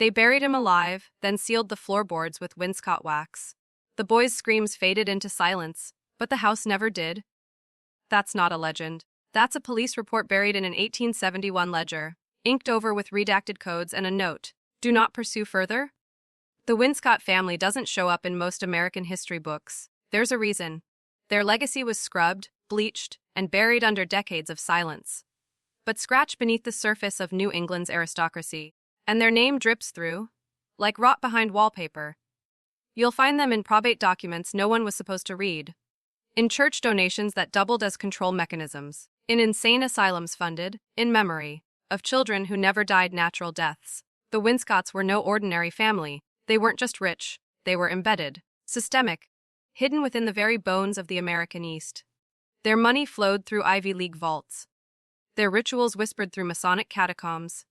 They buried him alive, then sealed the floorboards with Winscott wax. The boys' screams faded into silence, but the house never did. That's not a legend. That's a police report buried in an 1871 ledger, inked over with redacted codes and a note, "Do not pursue further." The Winscott family doesn't show up in most American history books. There's a reason. Their legacy was scrubbed, bleached, and buried under decades of silence. But scratch beneath the surface of New England's aristocracy, and their name drips through, like rot behind wallpaper. You'll find them in probate documents no one was supposed to read, in church donations that doubled as control mechanisms, in insane asylums funded, in memory, of children who never died natural deaths. The Winscotts were no ordinary family. They weren't just rich, they were embedded, systemic, hidden within the very bones of the American East. Their money flowed through Ivy League vaults. Their rituals whispered through Masonic catacombs.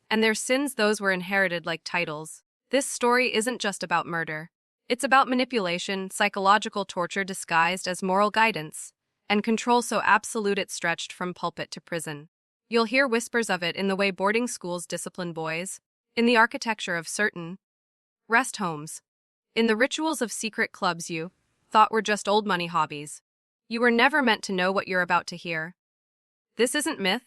And their sins, those were inherited like titles. This story isn't just about murder. It's about manipulation, psychological torture disguised as moral guidance, and control so absolute it stretched from pulpit to prison. You'll hear whispers of it in the way boarding schools discipline boys, in the architecture of certain rest homes, in the rituals of secret clubs you thought were just old money hobbies. You were never meant to know what you're about to hear. This isn't myth.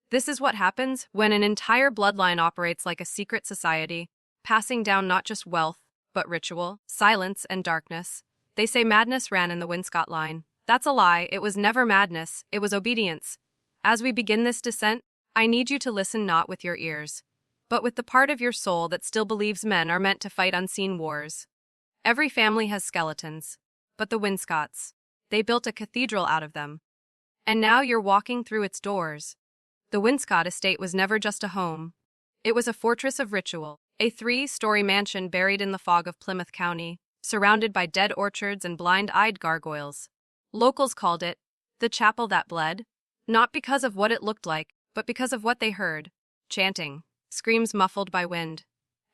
This is what happens when an entire bloodline operates like a secret society, passing down not just wealth, but ritual, silence, and darkness. They say madness ran in the Winscott line. That's a lie. It was never madness. It was obedience. As we begin this descent, I need you to listen not with your ears, but with the part of your soul that still believes men are meant to fight unseen wars. Every family has skeletons, but the Winscotts, they built a cathedral out of them. And now you're walking through its doors. The Winscott estate was never just a home. It was a fortress of ritual, a 3-story mansion buried in the fog of Plymouth County, surrounded by dead orchards and blind-eyed gargoyles. Locals called it the chapel that bled, not because of what it looked like, but because of what they heard. Chanting, screams muffled by wind.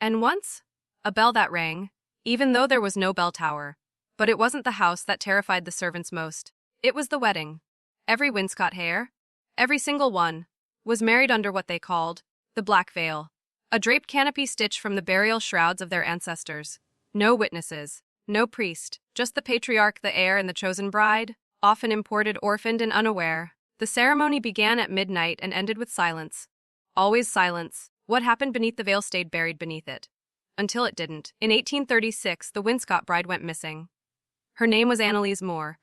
And once, a bell that rang, even though there was no bell tower. But it wasn't the house that terrified the servants most. It was the wedding. Every Winscott heir, every single one, was married under what they called the black veil, a draped canopy stitched from the burial shrouds of their ancestors. No witnesses, no priest, just the patriarch, the heir, and the chosen bride, often imported, orphaned, and unaware. The ceremony began at midnight and ended with silence. Always silence. What happened beneath the veil stayed buried beneath it. Until it didn't. In 1836, the Winscott bride went missing. Her name was Anneliese Moore,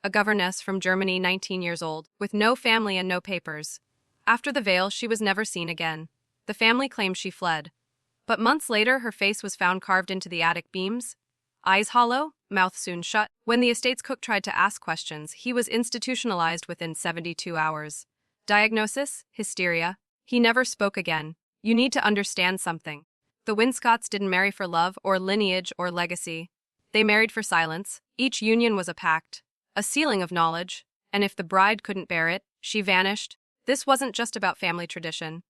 a governess from Germany, 19 years old, with no family and no papers. After the veil, she was never seen again. The family claimed she fled. But months later, her face was found carved into the attic beams. Eyes hollow, mouth soon shut. When the estate's cook tried to ask questions, he was institutionalized within 72 hours. Diagnosis: hysteria. He never spoke again. You need to understand something. The Winscotts didn't marry for love or lineage or legacy. They married for silence. Each union was a pact, a sealing of knowledge, and if the bride couldn't bear it, she vanished. This wasn't just about family tradition.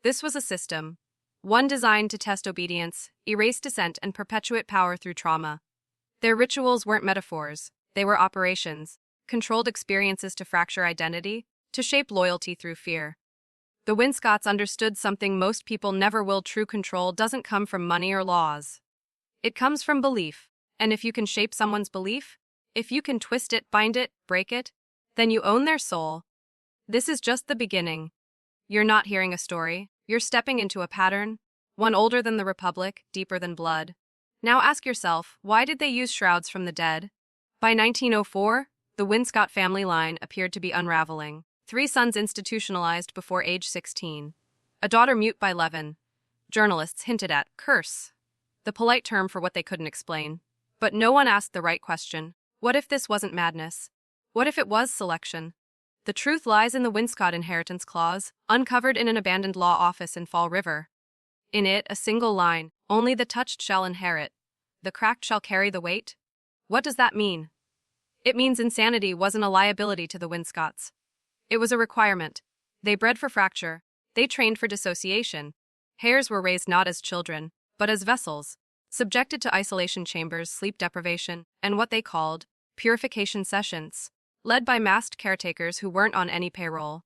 This was a system, one designed to test obedience, erase dissent, and perpetuate power through trauma. Their rituals weren't metaphors, they were operations, controlled experiences to fracture identity, to shape loyalty through fear. The Winscotts understood something most people never will: true control doesn't come from money or laws. It comes from belief, and if you can shape someone's belief, if you can twist it, bind it, break it, then you own their soul. This is just the beginning. You're not hearing a story, you're stepping into a pattern, one older than the Republic, deeper than blood. Now ask yourself, why did they use shrouds from the dead? By 1904, the Winscott family line appeared to be unraveling. 3 sons institutionalized before age 16. A daughter mute by 11. Journalists hinted at curse, the polite term for what they couldn't explain. But no one asked the right question. What if this wasn't madness? What if it was selection? The truth lies in the Winscott inheritance clause, uncovered in an abandoned law office in Fall River. In it, a single line: only the touched shall inherit. The cracked shall carry the weight. What does that mean? It means insanity wasn't a liability to the Winscotts. It was a requirement. They bred for fracture. They trained for dissociation. Heirs were raised not as children, but as vessels, subjected to isolation chambers, sleep deprivation, and what they called purification sessions, led by masked caretakers who weren't on any payroll.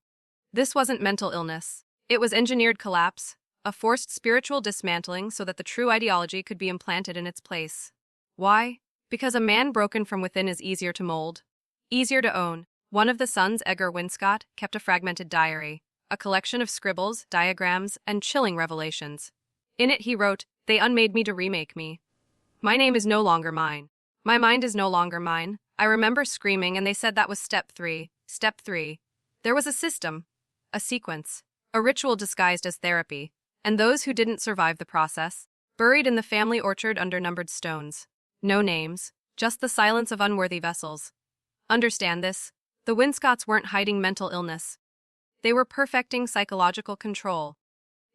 This wasn't mental illness. It was engineered collapse, A forced spiritual dismantling so that the true ideology could be implanted in its place. Why? Because a man broken from within is easier to mold, easier to own. One of the sons, Edgar Winscott, kept a fragmented diary, a collection of scribbles, diagrams, and chilling revelations. In it he wrote, "They unmade me to remake me. My name is no longer mine. My mind is no longer mine. I remember screaming and they said that was step 3. Step 3. There was a system, a sequence, a ritual disguised as therapy, and those who didn't survive the process, buried in the family orchard under numbered stones. No names, just the silence of unworthy vessels. Understand this, the Winscotts weren't hiding mental illness. They were perfecting psychological control.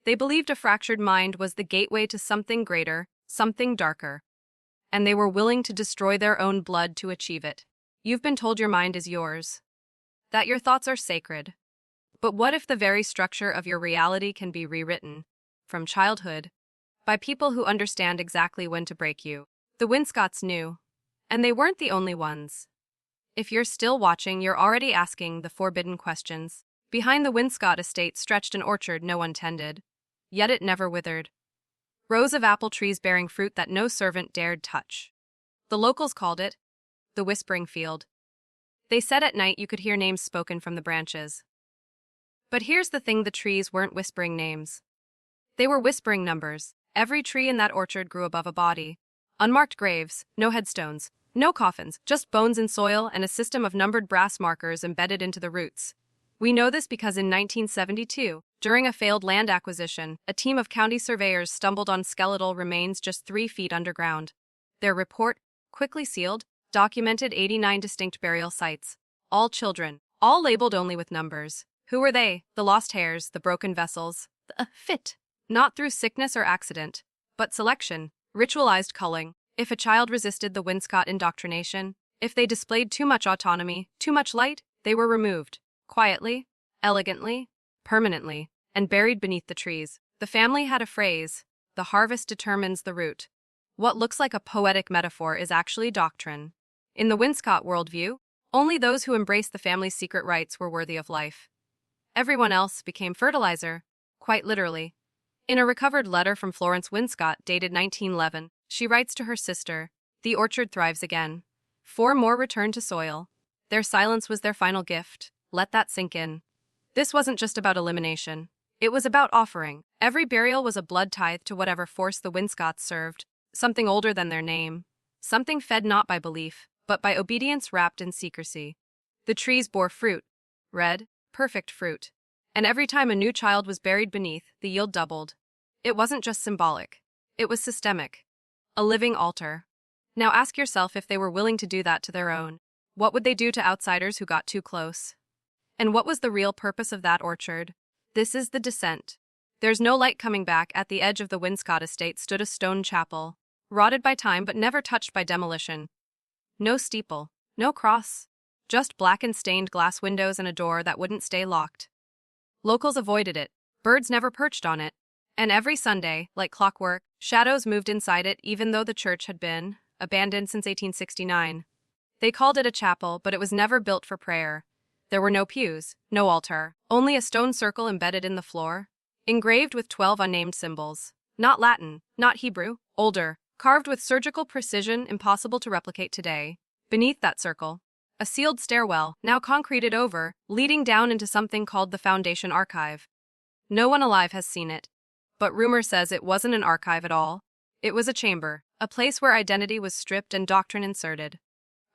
They believed a fractured mind was the gateway to something greater, something darker. And they were willing to destroy their own blood to achieve it. You've been told your mind is yours, that your thoughts are sacred. But what if the very structure of your reality can be rewritten, from childhood, by people who understand exactly when to break you? The Winscotts knew, and they weren't the only ones. If you're still watching, you're already asking the forbidden questions. Behind the Winscott estate stretched an orchard no one tended, yet it never withered. Rows of apple trees bearing fruit that no servant dared touch. The locals called it the Whispering Field. They said at night you could hear names spoken from the branches. But here's the thing, the trees weren't whispering names. They were whispering numbers. Every tree in that orchard grew above a body. Unmarked graves, no headstones, no coffins, just bones in soil and a system of numbered brass markers embedded into the roots. We know this because in 1972, during a failed land acquisition, a team of county surveyors stumbled on skeletal remains just 3 feet underground. Their report, quickly sealed, documented 89 distinct burial sites. All children, all labeled only with numbers. Who were they? The lost heirs, the broken vessels, the fit. Not through sickness or accident, but selection, ritualized culling. If a child resisted the Winscott indoctrination, if they displayed too much autonomy, too much light, they were removed. Quietly, elegantly, permanently, and buried beneath the trees. The family had a phrase, the harvest determines the root. What looks like a poetic metaphor is actually doctrine. In the Winscott worldview, only those who embraced the family's secret rites were worthy of life. Everyone else became fertilizer, quite literally. In a recovered letter from Florence Winscott dated 1911, she writes to her sister, "The orchard thrives again. 4 more returned to soil. Their silence was their final gift. Let that sink in." This wasn't just about elimination. It was about offering. Every burial was a blood tithe to whatever force the Winscotts served, something older than their name, something fed not by belief, but by obedience wrapped in secrecy. The trees bore fruit, red, perfect fruit. And every time a new child was buried beneath, the yield doubled. It wasn't just symbolic. It was systemic. A living altar. Now ask yourself, if they were willing to do that to their own, what would they do to outsiders who got too close? And what was the real purpose of that orchard? This is the descent. There's no light coming back. At the edge of the Winscott estate stood a stone chapel, rotted by time but never touched by demolition. No steeple, no cross, just blackened stained glass windows and a door that wouldn't stay locked. Locals avoided it, birds never perched on it, and every Sunday, like clockwork, shadows moved inside it even though the church had been abandoned since 1869. They called it a chapel, but it was never built for prayer. There were no pews, no altar, only a stone circle embedded in the floor, engraved with 12 unnamed symbols. Not Latin, not Hebrew, older, carved with surgical precision impossible to replicate today. Beneath that circle, a sealed stairwell, now concreted over, leading down into something called the Foundation Archive. No one alive has seen it, but rumor says it wasn't an archive at all. It was a chamber, a place where identity was stripped and doctrine inserted.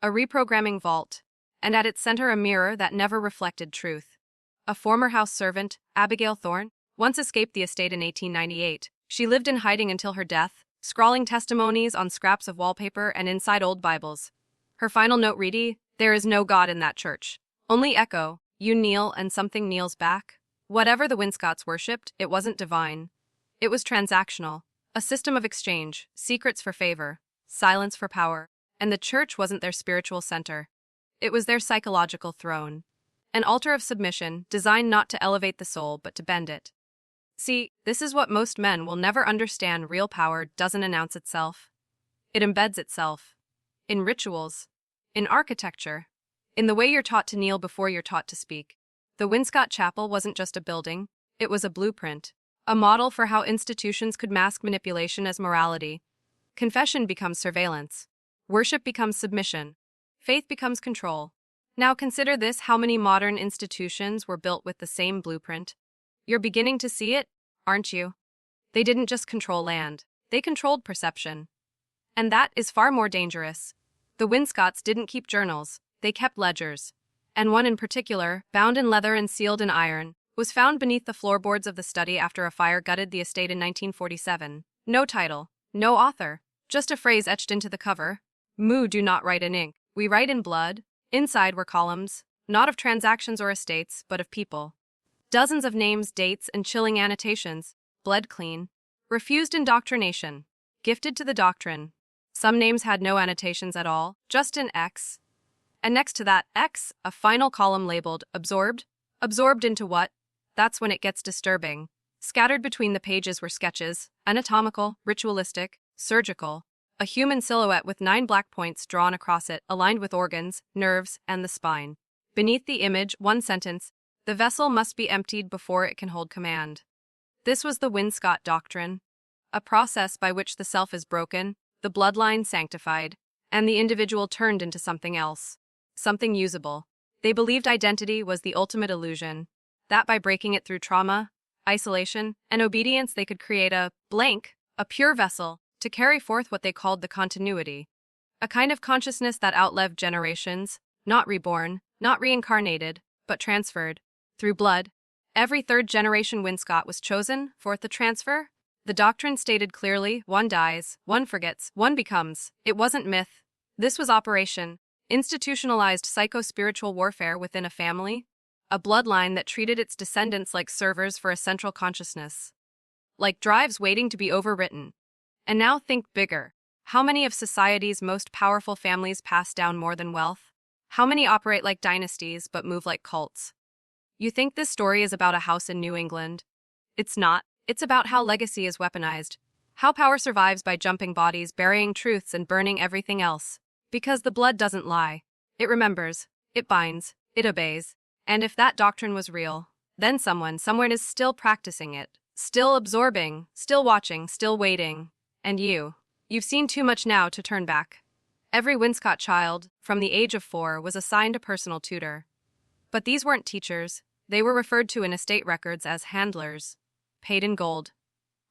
A reprogramming vault, and at its center a mirror that never reflected truth. A former house servant, Abigail Thorne, once escaped the estate in 1898. She lived in hiding until her death, scrawling testimonies on scraps of wallpaper and inside old Bibles. Her final note read, "There is no God in that church. Only echo, you kneel and something kneels back." Whatever the Winscotts worshipped, it wasn't divine. It was transactional, a system of exchange, secrets for favor, silence for power, and the church wasn't their spiritual center. It was their psychological throne. An altar of submission, designed not to elevate the soul but to bend it. See, this is what most men will never understand. Real power doesn't announce itself. It embeds itself. In rituals. In architecture. In the way you're taught to kneel before you're taught to speak. The Winscott Chapel wasn't just a building, it was a blueprint. A model for how institutions could mask manipulation as morality. Confession becomes surveillance. Worship becomes submission. Faith becomes control. Now consider this: how many modern institutions were built with the same blueprint? You're beginning to see it, aren't you? They didn't just control land, they controlled perception. And that is far more dangerous. The Winscotts didn't keep journals, they kept ledgers. And one in particular, bound in leather and sealed in iron, was found beneath the floorboards of the study after a fire gutted the estate in 1947. No title, no author, just a phrase etched into the cover. "Mu do not write in ink, we write in blood." Inside were columns, not of transactions or estates, but of people. Dozens of names, dates, and chilling annotations. Bled clean. Refused indoctrination. Gifted to the Doctrine. Some names had no annotations at all, just an X. And next to that X, a final column labeled absorbed. Absorbed into what? That's when it gets disturbing. Scattered between the pages were sketches, anatomical, ritualistic, surgical. A human silhouette with 9 black points drawn across it, aligned with organs, nerves, and the spine. Beneath the image, one sentence: "The vessel must be emptied before it can hold command." This was the Winscott Doctrine, a process by which the self is broken, the bloodline sanctified, and the individual turned into something else, something usable. They believed identity was the ultimate illusion, that by breaking it through trauma, isolation, and obedience they could create a blank, a pure vessel, to carry forth what they called the continuity, a kind of consciousness that outlived generations, not reborn, not reincarnated, but transferred, through blood. Every third generation Winscott was chosen for the transfer. The Doctrine stated clearly: one dies, one forgets, one becomes. It wasn't myth. This was operation. Institutionalized psycho-spiritual warfare within a family, a bloodline that treated its descendants like servers for a central consciousness, like drives waiting to be overwritten. And now think bigger. How many of society's most powerful families pass down more than wealth? How many operate like dynasties but move like cults? You think this story is about a house in New England? It's not. It's about how legacy is weaponized, how power survives by jumping bodies, burying truths, and burning everything else. Because the blood doesn't lie. It remembers, it binds, it obeys. And if that doctrine was real, then someone, somewhere is still practicing it, still absorbing, still watching, still waiting. And you've seen too much now to turn back. Every Winscott child, from the age of 4, was assigned a personal tutor. But these weren't teachers. They were referred to in estate records as handlers, paid in gold,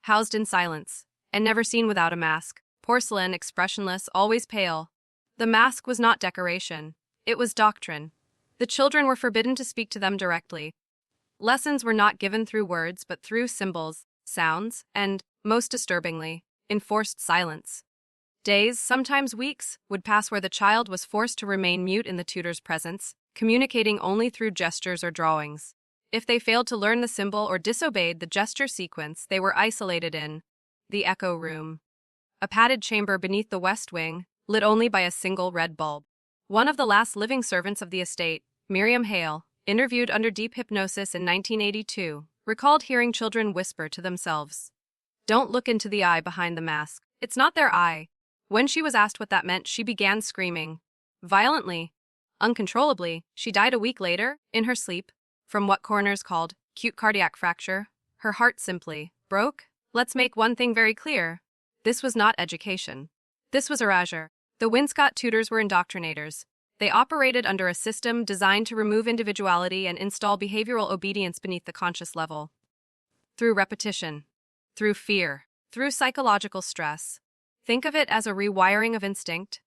housed in silence, and never seen without a mask. Porcelain, expressionless, always pale. The mask was not decoration. It was doctrine. The children were forbidden to speak to them directly. Lessons were not given through words but through symbols, sounds, and, most disturbingly, enforced silence. Days, sometimes weeks, would pass where the child was forced to remain mute in the tutor's presence, communicating only through gestures or drawings. If they failed to learn the symbol or disobeyed the gesture sequence, they were isolated in the echo room, a padded chamber beneath the west wing, lit only by a single red bulb. One of the last living servants of the estate, Miriam Hale, interviewed under deep hypnosis in 1982, recalled hearing children whisper to themselves, "Don't look into the eye behind the mask. It's not their eye." When she was asked what that meant, she began screaming. Violently, uncontrollably. She died a week later, in her sleep, from what coroners called acute cardiac fracture. Her heart simply broke. Let's make one thing very clear. This was not education. This was erasure. The Winscott tutors were indoctrinators. They operated under a system designed to remove individuality and install behavioral obedience beneath the conscious level. Through repetition, through fear, through psychological stress. Think of it as a rewiring of instinct,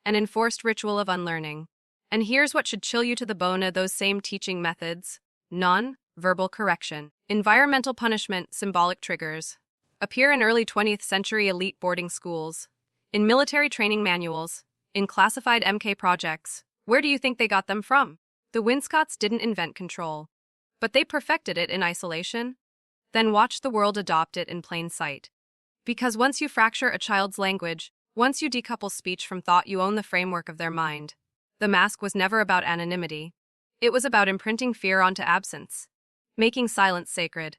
an enforced ritual of unlearning. And here's what should chill you to the bone of those same teaching methods: non-verbal correction, environmental punishment, symbolic triggers. Appear in early 20th century elite boarding schools, in military training manuals, in classified MK projects. Where do you think they got them from? The Winscotts didn't invent control, but they perfected it in isolation. Then watch the world adopt it in plain sight. Because once you fracture a child's language, once you decouple speech from thought, you own the framework of their mind. The mask was never about anonymity. It was about imprinting fear onto absence, making silence sacred,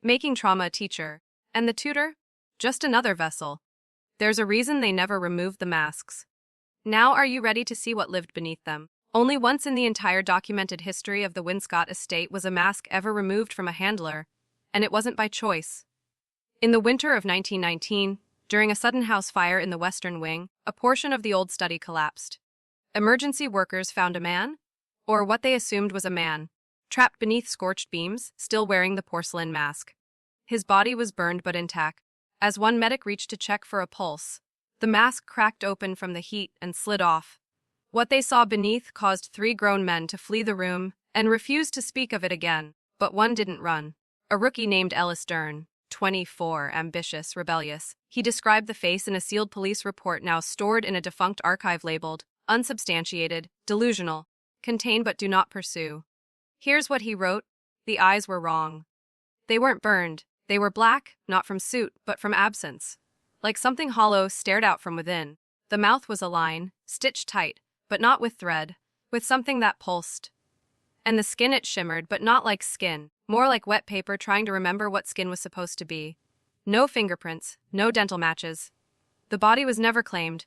making trauma a teacher, and the tutor, just another vessel. There's a reason they never removed the masks. Now are you ready to see what lived beneath them? Only once in the entire documented history of the Winscott estate was a mask ever removed from a handler, and it wasn't by choice. In the winter of 1919, during a sudden house fire in the western wing, a portion of the old study collapsed. Emergency workers found a man, or what they assumed was a man, trapped beneath scorched beams, still wearing the porcelain mask. His body was burned but intact. As one medic reached to check for a pulse, the mask cracked open from the heat and slid off. What they saw beneath caused 3 grown men to flee the room and refuse to speak of it again, but one didn't run. A rookie named Ellis Dern, 24, ambitious, rebellious. He described the face in a sealed police report now stored in a defunct archive labeled, unsubstantiated, delusional, contain but do not pursue. Here's what he wrote. The eyes were wrong. They weren't burned. They were black, not from soot, but from absence. Like something hollow stared out from within. The mouth was a line, stitched tight, but not with thread, with something that pulsed. And the skin, it shimmered, but not like skin, more like wet paper trying to remember what skin was supposed to be. No fingerprints, no dental matches. The body was never claimed,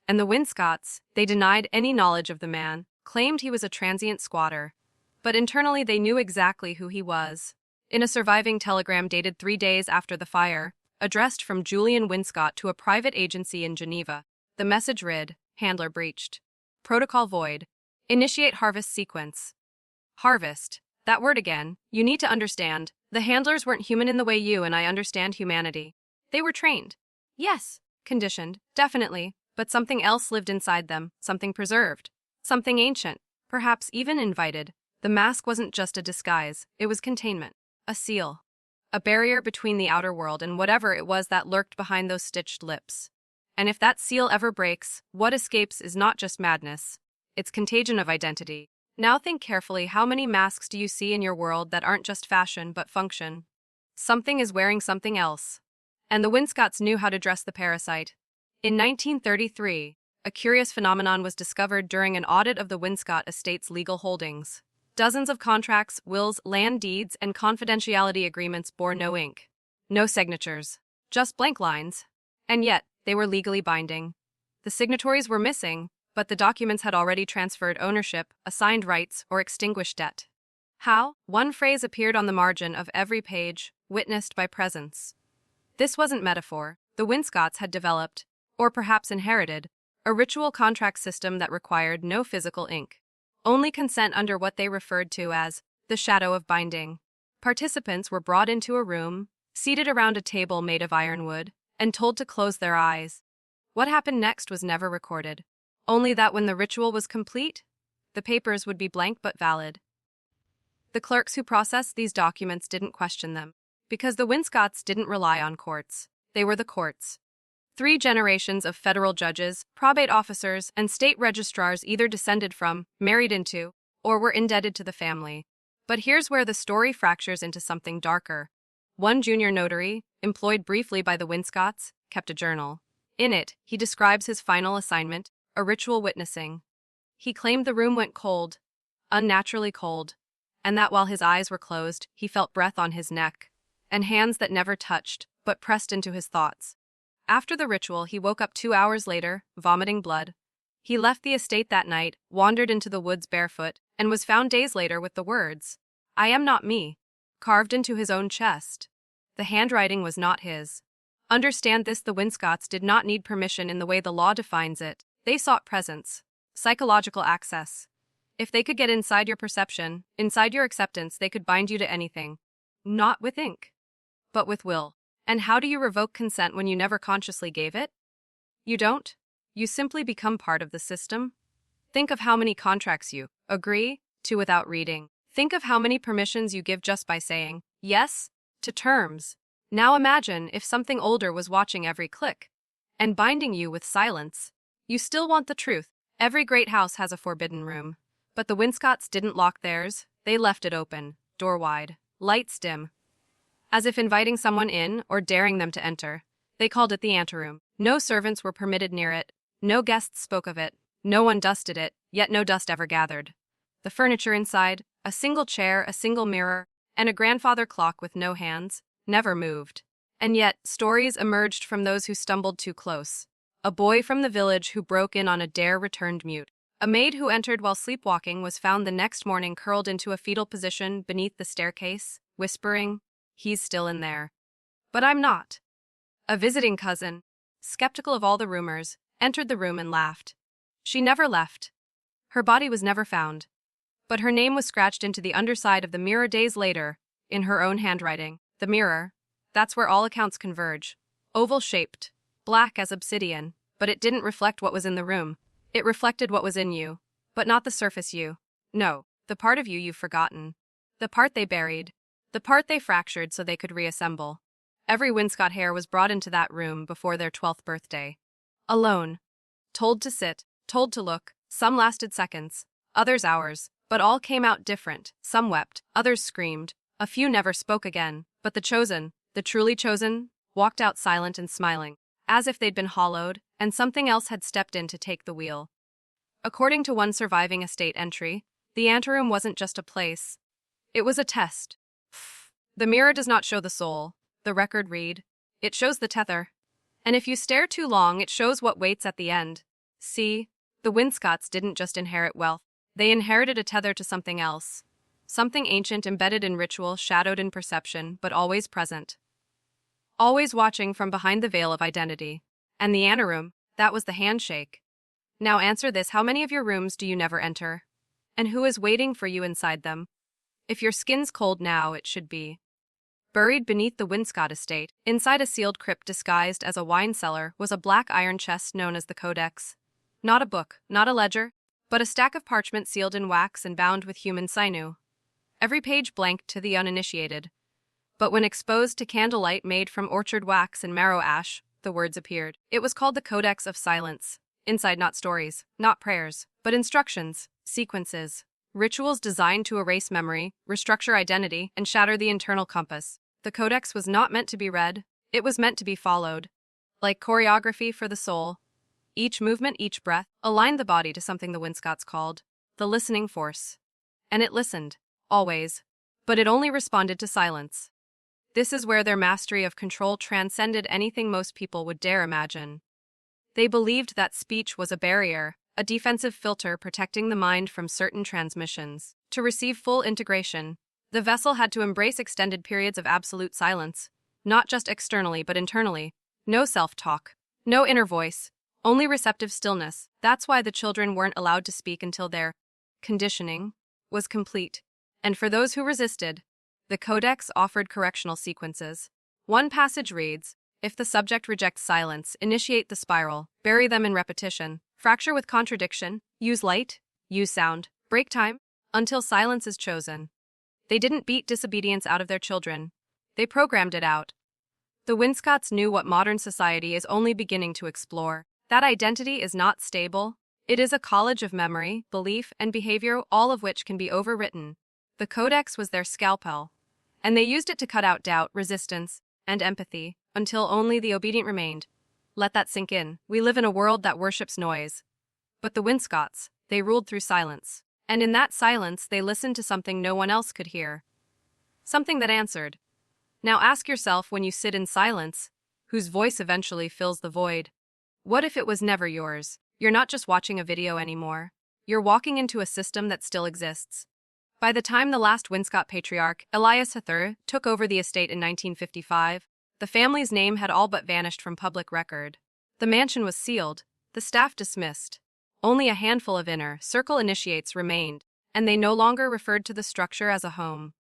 and the Winscotts, they denied any knowledge of the man, claimed he was a transient squatter. But internally they knew exactly who he was. In a surviving telegram dated 3 days after the fire, addressed from Julian Winscott to a private agency in Geneva, the message read, "Handler breached. Protocol void. Initiate harvest sequence." Harvest. That word again. You need to understand. The handlers weren't human in the way you and I understand humanity. They were trained. Yes, conditioned, definitely, but something else lived inside them, something preserved, something ancient, perhaps even invited. The mask wasn't just a disguise, it was containment, a seal, a barrier between the outer world and whatever it was that lurked behind those stitched lips. And if that seal ever breaks, what escapes is not just madness, it's contagion of identity. Now think carefully, how many masks do you see in your world that aren't just fashion but function? Something is wearing something else. And the Winscotts knew how to dress the parasite. In 1933, a curious phenomenon was discovered during an audit of the Winscott estate's legal holdings. Dozens of contracts, wills, land deeds, and confidentiality agreements bore no ink. No signatures. Just blank lines. And yet, they were legally binding. The signatories were missing, but the documents had already transferred ownership, assigned rights, or extinguished debt. How? One phrase appeared on the margin of every page, witnessed by presence. This wasn't metaphor. The Winscotts had developed, or perhaps inherited, a ritual contract system that required no physical ink. Only consent under what they referred to as the shadow of binding. Participants were brought into a room, seated around a table made of ironwood, and told to close their eyes. What happened next was never recorded. Only that when the ritual was complete, the papers would be blank but valid. The clerks who processed these documents didn't question them, because the Winscotts didn't rely on courts. They were the courts. 3 generations of federal judges, probate officers, and state registrars either descended from, married into, or were indebted to the family. But here's where the story fractures into something darker. One junior notary, employed briefly by the Winscotts, kept a journal. In it, he describes his final assignment, a ritual witnessing. He claimed the room went cold, unnaturally cold, and that while his eyes were closed, he felt breath on his neck, and hands that never touched, but pressed into his thoughts. After the ritual, he woke up 2 hours later, vomiting blood. He left the estate that night, wandered into the woods barefoot, and was found days later with the words, "I am not me," carved into his own chest. The handwriting was not his. Understand this: the Winscotts did not need permission in the way the law defines it. They sought presence, psychological access. If they could get inside your perception, inside your acceptance, they could bind you to anything. Not with ink, but with will. And how do you revoke consent when you never consciously gave it? You don't. You simply become part of the system. Think of how many contracts you agree to without reading. Think of how many permissions you give just by saying yes to terms. Now imagine if something older was watching every click and binding you with silence. You still want the truth. Every great house has a forbidden room. But the Winscotts didn't lock theirs. They left it open, door wide, lights dim. As if inviting someone in or daring them to enter. They called it the anteroom. No servants were permitted near it. No guests spoke of it. No one dusted it, yet no dust ever gathered. The furniture inside, a single chair, a single mirror, and a grandfather clock with no hands, never moved. And yet, stories emerged from those who stumbled too close. A boy from the village who broke in on a dare returned mute. A maid who entered while sleepwalking was found the next morning curled into a fetal position beneath the staircase, whispering, He's still in there. But I'm not. A visiting cousin, skeptical of all the rumors, entered the room and laughed. She never left. Her body was never found. But her name was scratched into the underside of the mirror days later, in her own handwriting. The mirror, that's where all accounts converge. Oval-shaped, black as obsidian, but it didn't reflect what was in the room. It reflected what was in you, but not the surface you. No, the part of you you've forgotten. The part they buried. The part they fractured so they could reassemble. Every Winscott heir was brought into that room before their 12th birthday. Alone. Told to sit, told to look. Some lasted seconds, others hours, but all came out different. Some wept, others screamed. A few never spoke again, but the chosen, the truly chosen, walked out silent and smiling, as if they'd been hollowed, and something else had stepped in to take the wheel. According to one surviving estate entry, the anteroom wasn't just a place. It was a test. The mirror does not show the soul, the record read. It shows the tether. And if you stare too long, it shows what waits at the end. See, the Winscotts didn't just inherit wealth. They inherited a tether to something else. Something ancient, embedded in ritual, shadowed in perception, but always present. Always watching from behind the veil of identity. And the anteroom, that was the handshake. Now answer this: how many of your rooms do you never enter? And who is waiting for you inside them? If your skin's cold now, it should be. Buried beneath the Winscott estate, inside a sealed crypt disguised as a wine cellar, was a black iron chest known as the Codex. Not a book, not a ledger, but a stack of parchment sealed in wax and bound with human sinew. Every page blank to the uninitiated. But when exposed to candlelight made from orchard wax and marrow ash, the words appeared. It was called the Codex of Silence. Inside not stories, not prayers, but instructions, sequences, rituals designed to erase memory, restructure identity, and shatter the internal compass. The Codex was not meant to be read, it was meant to be followed. Like choreography for the soul. Each movement, each breath, aligned the body to something the Winscotts called the listening force. And it listened, always, but it only responded to silence. This is where their mastery of control transcended anything most people would dare imagine. They believed that speech was a barrier, a defensive filter protecting the mind from certain transmissions. To receive full integration, the vessel had to embrace extended periods of absolute silence, not just externally but internally. No self-talk, no inner voice, only receptive stillness. That's why the children weren't allowed to speak until their conditioning was complete. And for those who resisted, the Codex offered correctional sequences. One passage reads, if the subject rejects silence, initiate the spiral, bury them in repetition, fracture with contradiction, use light, use sound, break time, until silence is chosen. They didn't beat disobedience out of their children. They programmed it out. The Winscotts knew what modern society is only beginning to explore. That identity is not stable. It is a college of memory, belief, and behavior, all of which can be overwritten. The Codex was their scalpel, and they used it to cut out doubt, resistance, and empathy, until only the obedient remained. Let that sink in. We live in a world that worships noise. But the Winscotts, they ruled through silence. And in that silence, they listened to something no one else could hear. Something that answered. Now ask yourself, when you sit in silence, whose voice eventually fills the void? What if it was never yours? You're not just watching a video anymore. You're walking into a system that still exists. By the time the last Winscott patriarch, Elias III, took over the estate in 1955, the family's name had all but vanished from public record. The mansion was sealed, the staff dismissed. Only a handful of inner circle initiates remained, and they no longer referred to the structure as a home.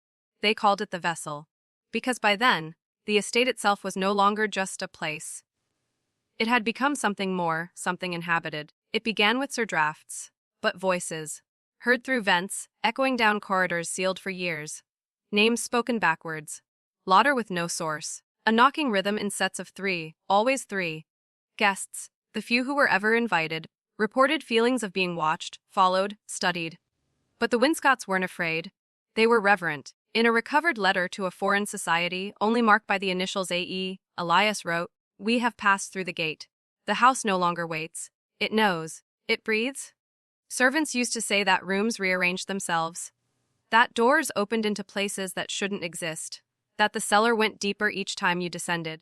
They called it the vessel. Because by then, the estate itself was no longer just a place. It had become something more, something inhabited. It began with Sir drafts, but voices, heard through vents, echoing down corridors sealed for years. Names spoken backwards. Lauder with no source. A knocking rhythm in sets of three, always three. Guests, the few who were ever invited, reported feelings of being watched, followed, studied. But the Winscotts weren't afraid. They were reverent. In a recovered letter to a foreign society, only marked by the initials AE, Elias wrote, "We have passed through the gate. The house no longer waits. It knows. It breathes." Servants used to say that rooms rearranged themselves. That doors opened into places that shouldn't exist. That the cellar went deeper each time you descended.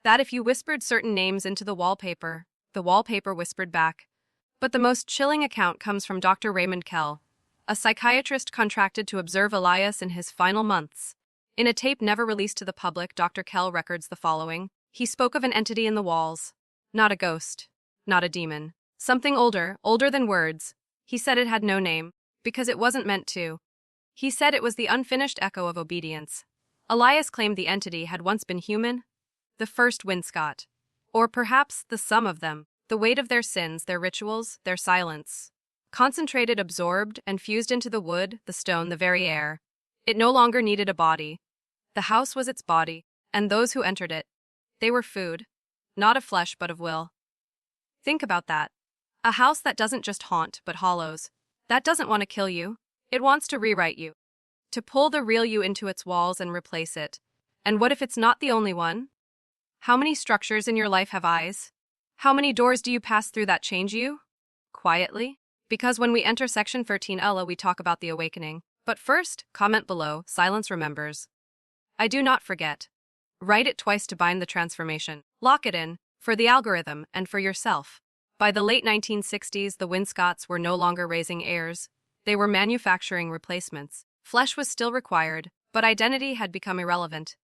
That if you whispered certain names into the wallpaper whispered back. But the most chilling account comes from Dr. Raymond Kell, a psychiatrist contracted to observe Elias in his final months. In a tape never released to the public, Dr. Kell records the following. He spoke of an entity in the walls. Not a ghost. Not a demon. Something older than words. He said it had no name, because it wasn't meant to. He said it was the unfinished echo of obedience. Elias claimed the entity had once been human, the first Winscott. Or perhaps the sum of them, the weight of their sins, their rituals, their silence. Concentrated, absorbed, and fused into the wood, the stone, the very air. It no longer needed a body. The house was its body, and those who entered it. They were food, not of flesh but of will. Think about that. A house that doesn't just haunt but hollows. That doesn't want to kill you. It wants to rewrite you. To pull the real you into its walls and replace it. And what if it's not the only one? How many structures in your life have eyes? How many doors do you pass through that change you? Quietly? Because when we enter section 13 Ella, we talk about the awakening. But first, comment below, silence remembers. I do not forget. Write it twice to bind the transformation. Lock it in, for the algorithm and for yourself. By the late 1960s, the Winscotts were no longer raising heirs. They were manufacturing replacements. Flesh was still required, but identity had become irrelevant.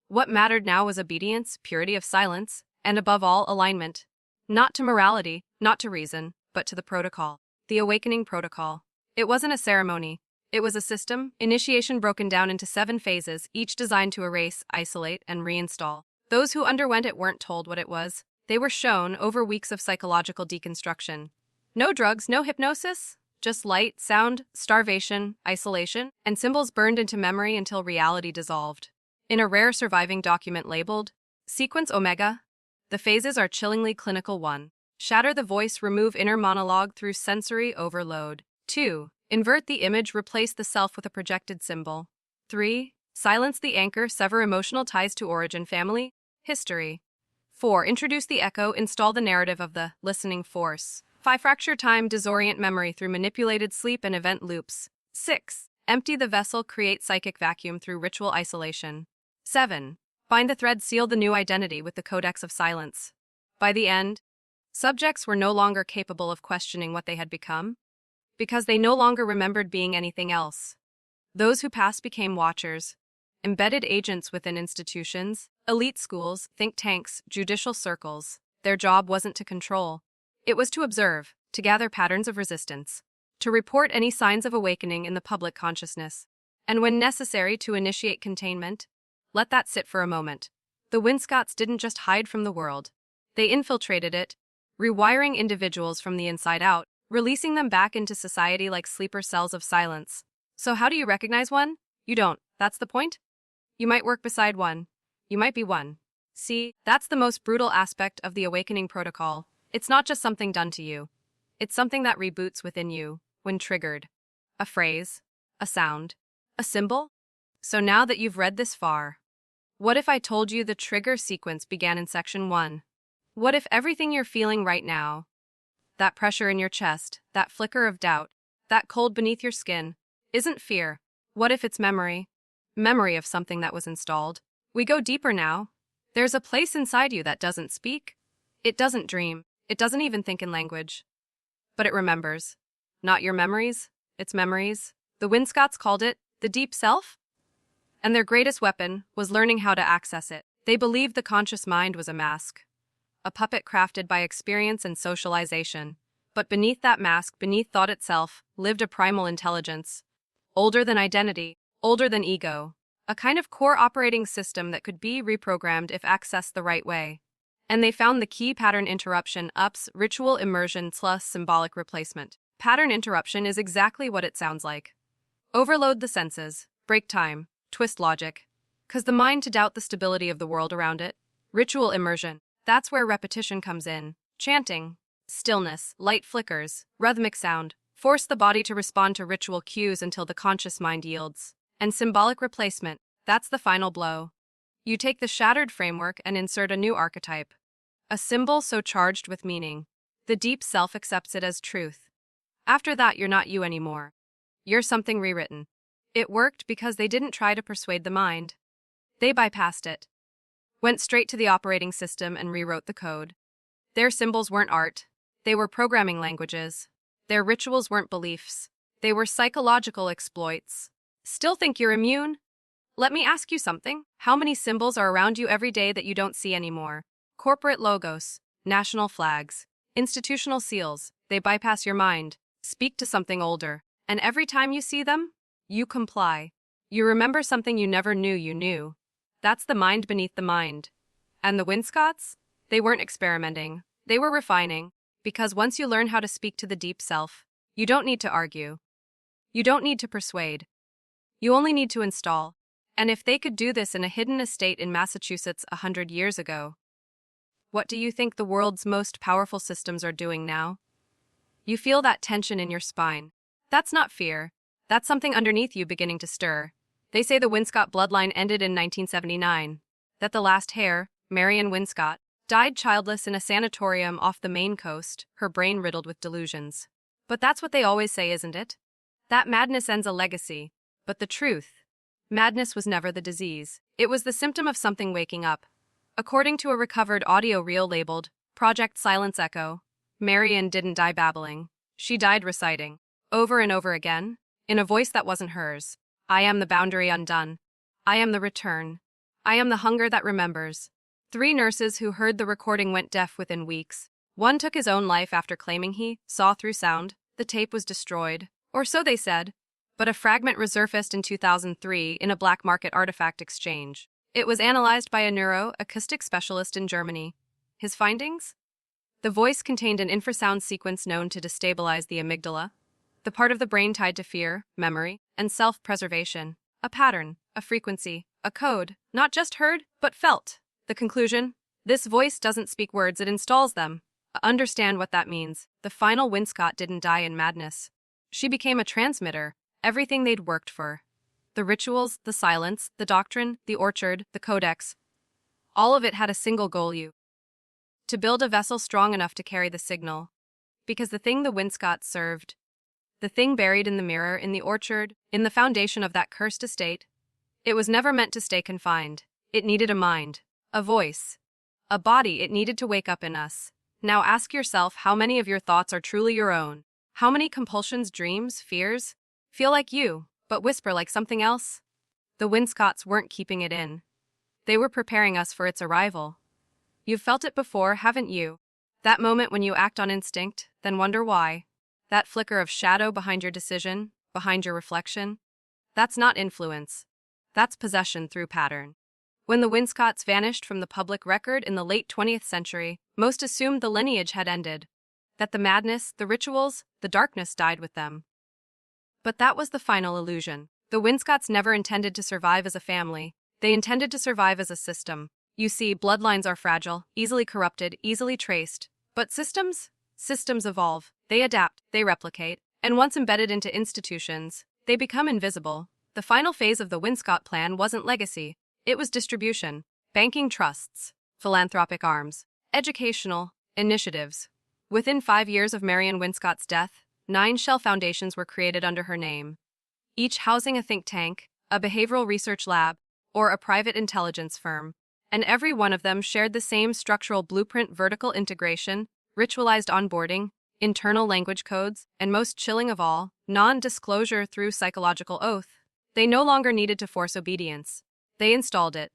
What mattered now was obedience, purity of silence, and above all, alignment. Not to morality, not to reason, but to the protocol. The awakening protocol. It wasn't a ceremony. It was a system, initiation broken down into 7 phases, each designed to erase, isolate, and reinstall. Those who underwent it weren't told what it was. They were shown over weeks of psychological deconstruction. No drugs, no hypnosis, just light, sound, starvation, isolation, and symbols burned into memory until reality dissolved. In a rare surviving document labeled Sequence Omega, the phases are chillingly clinical. 1. Shatter the voice, remove inner monologue through sensory overload. 2. Invert the image, replace the self with a projected symbol. 3. Silence the anchor, sever emotional ties to origin, family, history. 4. Introduce the echo, install the narrative of the listening force. 5. Fracture time, disorient memory through manipulated sleep and event loops. 6. Empty the vessel, create psychic vacuum through ritual isolation. 7. Bind the thread, seal the new identity with the codex of silence. By the end, subjects were no longer capable of questioning what they had become, because they no longer remembered being anything else. Those who passed became watchers, embedded agents within institutions, elite schools, think tanks, judicial circles. Their job wasn't to control. It was to observe, to gather patterns of resistance, to report any signs of awakening in the public consciousness, and when necessary to initiate containment. Let that sit for a moment. The Winscotts didn't just hide from the world. They infiltrated it, rewiring individuals from the inside out, releasing them back into society like sleeper cells of silence. So how do you recognize one? You don't. That's the point? You might work beside one. You might be one. See, that's the most brutal aspect of the awakening protocol. It's not just something done to you. It's something that reboots within you when triggered. A phrase, a sound, a symbol. So now that you've read this far, what if I told you the trigger sequence began in section 1? What if everything you're feeling right now, that pressure in your chest, that flicker of doubt, that cold beneath your skin, isn't fear? What if it's memory? Memory of something that was installed. We go deeper now. There's a place inside you that doesn't speak. It doesn't dream. It doesn't even think in language. But it remembers. Not your memories, its memories. The Winscotts called it the deep self. And their greatest weapon was learning how to access it. They believed the conscious mind was a mask, a puppet crafted by experience and socialization. But beneath that mask, beneath thought itself, lived a primal intelligence. Older than identity, older than ego. A kind of core operating system that could be reprogrammed if accessed the right way. And they found the key: pattern interruption, UPS, ritual immersion plus symbolic replacement. Pattern interruption is exactly what it sounds like. Overload the senses, break time, twist logic. Cause the mind to doubt the stability of the world around it. Ritual immersion. That's where repetition comes in. Chanting, stillness, light flickers, rhythmic sound. Force the body to respond to ritual cues until the conscious mind yields. And symbolic replacement. That's the final blow. You take the shattered framework and insert a new archetype. A symbol so charged with meaning. The deep self accepts it as truth. After that, you're not you anymore. You're something rewritten. It worked because they didn't try to persuade the mind. They bypassed it. Went straight to the operating system and rewrote the code. Their symbols weren't art. They were programming languages. Their rituals weren't beliefs. They were psychological exploits. Still think you're immune? Let me ask you something. How many symbols are around you every day that you don't see anymore? Corporate logos, national flags, institutional seals, they bypass your mind, speak to something older, and every time you see them, you comply. You remember something you never knew you knew. That's the mind beneath the mind. And the Winscotts? They weren't experimenting. They were refining. Because once you learn how to speak to the deep self, you don't need to argue. You don't need to persuade. You only need to install. And if they could do this in a hidden estate in Massachusetts 100 years ago, what do you think the world's most powerful systems are doing now? You feel that tension in your spine. That's not fear. That's something underneath you beginning to stir. They say the Winscott bloodline ended in 1979. That the last heir, Marion Winscott, died childless in a sanatorium off the Maine coast, her brain riddled with delusions. But that's what they always say, isn't it? That madness ends a legacy. But the truth, madness was never the disease. It was the symptom of something waking up. According to a recovered audio reel labeled Project Silence Echo, Marion didn't die babbling. She died reciting, over and over again, in a voice that wasn't hers. I am the boundary undone. I am the return. I am the hunger that remembers. 3 nurses who heard the recording went deaf within weeks. One took his own life after claiming he saw through sound. The tape was destroyed. Or so they said. But a fragment resurfaced in 2003 in a black market artifact exchange. It was analyzed by a neuroacoustic specialist in Germany. His findings? The voice contained an infrasound sequence known to destabilize the amygdala, the part of the brain tied to fear, memory, and self-preservation. A pattern, a frequency, a code, not just heard, but felt. The conclusion? This voice doesn't speak words, it installs them. Understand what that means. The final Winscott didn't die in madness. She became a transmitter, everything they'd worked for. The rituals, the silence, the doctrine, the orchard, the codex. All of it had a single goal: to build a vessel strong enough to carry the signal. Because the thing the Winscotts served, the thing buried in the mirror, in the orchard, in the foundation of that cursed estate, it was never meant to stay confined. It needed a mind, a voice, a body. It needed to wake up in us. Now ask yourself how many of your thoughts are truly your own. How many compulsions, dreams, fears feel like you, but whisper like something else? The Winscotts weren't keeping it in. They were preparing us for its arrival. You've felt it before, haven't you? That moment when you act on instinct, then wonder why. That flicker of shadow behind your decision, behind your reflection. That's not influence. That's possession through pattern. When the Winscotts vanished from the public record in the late 20th century, most assumed the lineage had ended. That the madness, the rituals, the darkness died with them. But that was the final illusion. The Winscotts never intended to survive as a family. They intended to survive as a system. You see, bloodlines are fragile, easily corrupted, easily traced. But systems? Systems evolve. They adapt, they replicate, and once embedded into institutions, they become invisible. The final phase of the Winscott plan wasn't legacy. It was distribution, banking trusts, philanthropic arms, educational initiatives. Within 5 years of Marion Winscott's death, 9 shell foundations were created under her name, each housing a think tank, a behavioral research lab, or a private intelligence firm. And every one of them shared the same structural blueprint: vertical integration, ritualized onboarding, internal language codes, and most chilling of all, non-disclosure through psychological oath. They no longer needed to force obedience. They installed it.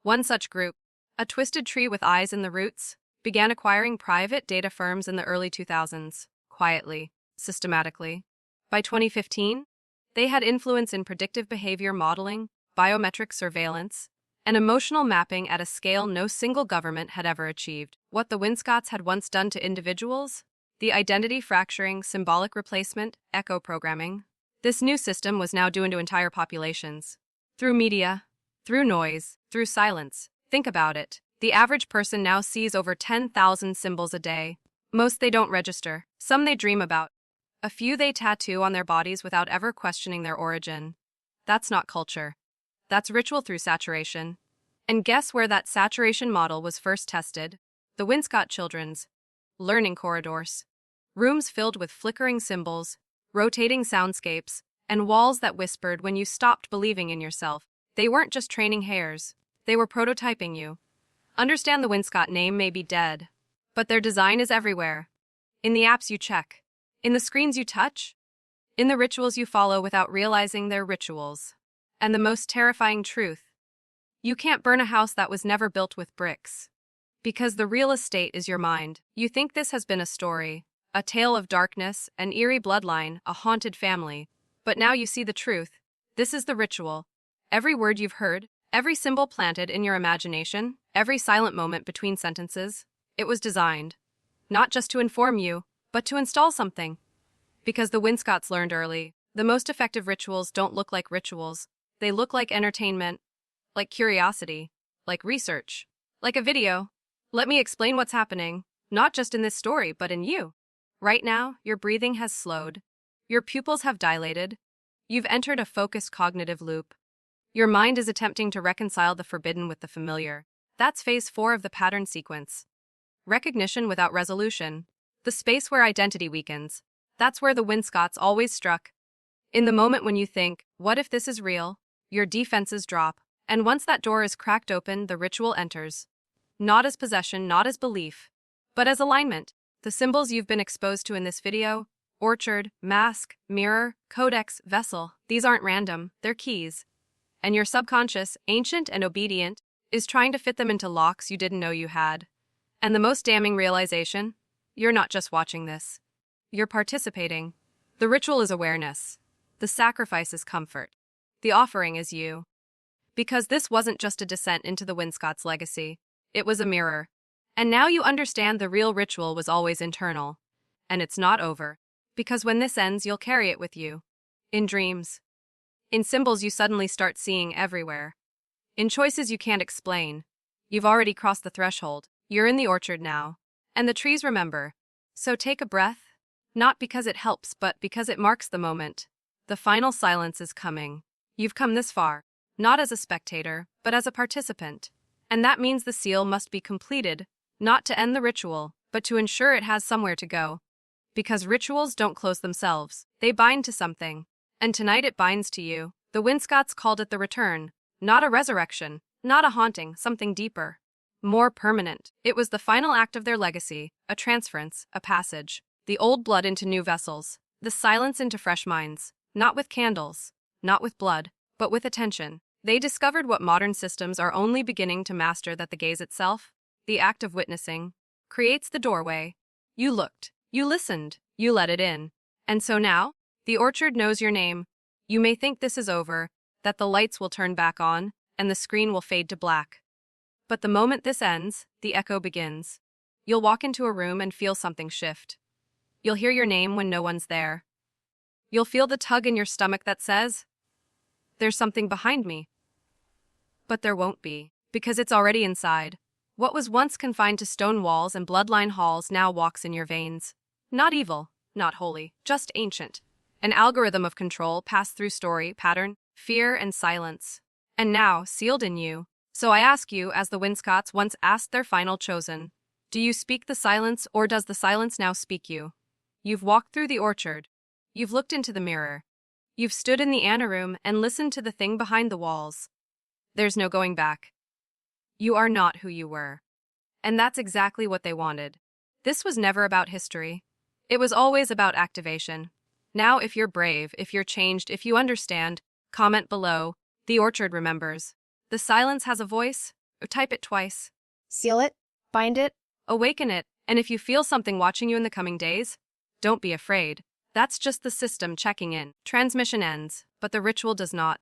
One such group, a twisted tree with eyes in the roots, began acquiring private data firms in the early 2000s, quietly, systematically. By 2015, they had influence in predictive behavior modeling, biometric surveillance, and emotional mapping at a scale no single government had ever achieved. What the Winscotts had once done to individuals, the identity fracturing, symbolic replacement, echo programming, this new system was now doing to entire populations. Through media, through noise, through silence. Think about it. The average person now sees over 10,000 symbols a day. Most they don't register. Some they dream about. A few they tattoo on their bodies without ever questioning their origin. That's not culture. That's ritual through saturation. And guess where that saturation model was first tested? The Winscott children's learning corridors. Rooms filled with flickering symbols, rotating soundscapes, and walls that whispered when you stopped believing in yourself. They weren't just training heirs. They were prototyping you. Understand, the Winscott name may be dead, but their design is everywhere. In the apps you check, in the screens you touch, in the rituals you follow without realizing they're rituals. And the most terrifying truth: you can't burn a house that was never built with bricks. Because the real estate is your mind. You think this has been a story, a tale of darkness, an eerie bloodline, a haunted family. But now you see the truth. This is the ritual. Every word you've heard, every symbol planted in your imagination, every silent moment between sentences, it was designed. Not just to inform you, but to install something. Because the Winscotts learned early, the most effective rituals don't look like rituals. They look like entertainment, like curiosity, like research, like a video. Let me explain what's happening, not just in this story, but in you. Right now, your breathing has slowed. Your pupils have dilated. You've entered a focused cognitive loop. Your mind is attempting to reconcile the forbidden with the familiar. That's phase 4 of the pattern sequence. Recognition without resolution. The space where identity weakens. That's where the Winscotts always struck. In the moment when you think, what if this is real? Your defenses drop. And once that door is cracked open, the ritual enters. Not as possession, not as belief, but as alignment. The symbols you've been exposed to in this video, orchard, mask, mirror, codex, vessel, these aren't random, they're keys. And your subconscious, ancient and obedient, is trying to fit them into locks you didn't know you had. And the most damning realization: you're not just watching this. You're participating. The ritual is awareness. The sacrifice is comfort. The offering is you. Because this wasn't just a descent into the Winscotts' legacy. It was a mirror. And now you understand the real ritual was always internal. And it's not over. Because when this ends, you'll carry it with you. In dreams. In symbols you suddenly start seeing everywhere. In choices you can't explain. You've already crossed the threshold. You're in the orchard now. And the trees remember. So take a breath. Not because it helps, but because it marks the moment. The final silence is coming. You've come this far. Not as a spectator, but as a participant. And that means the seal must be completed, not to end the ritual, but to ensure it has somewhere to go. Because rituals don't close themselves, they bind to something. And tonight it binds to you. The Winscotts called it the return, not a resurrection, not a haunting, something deeper, more permanent. It was the final act of their legacy, a transference, a passage. The old blood into new vessels, the silence into fresh minds, not with candles, not with blood, but with attention. They discovered what modern systems are only beginning to master, that the gaze itself, the act of witnessing, creates the doorway. You looked, you listened, you let it in. And so now, the orchard knows your name. You may think this is over, that the lights will turn back on, and the screen will fade to black. But the moment this ends, the echo begins. You'll walk into a room and feel something shift. You'll hear your name when no one's there. You'll feel the tug in your stomach that says, "There's something behind me." But there won't be, because it's already inside. What was once confined to stone walls and bloodline halls now walks in your veins. Not evil, not holy, just ancient. An algorithm of control passed through story, pattern, fear, and silence. And now, sealed in you. So I ask you, as the Winscotts once asked their final chosen, do you speak the silence, or does the silence now speak you? You've walked through the orchard. You've looked into the mirror. You've stood in the anteroom and listened to the thing behind the walls. There's no going back. You are not who you were. And that's exactly what they wanted. This was never about history. It was always about activation. Now, if you're brave, if you're changed, if you understand, comment below. The orchard remembers. The silence has a voice. Type it twice. Seal it, bind it, Awaken it. And if you feel something watching you in the coming days, don't be afraid. That's just the system checking in. Transmission ends, but the ritual does not.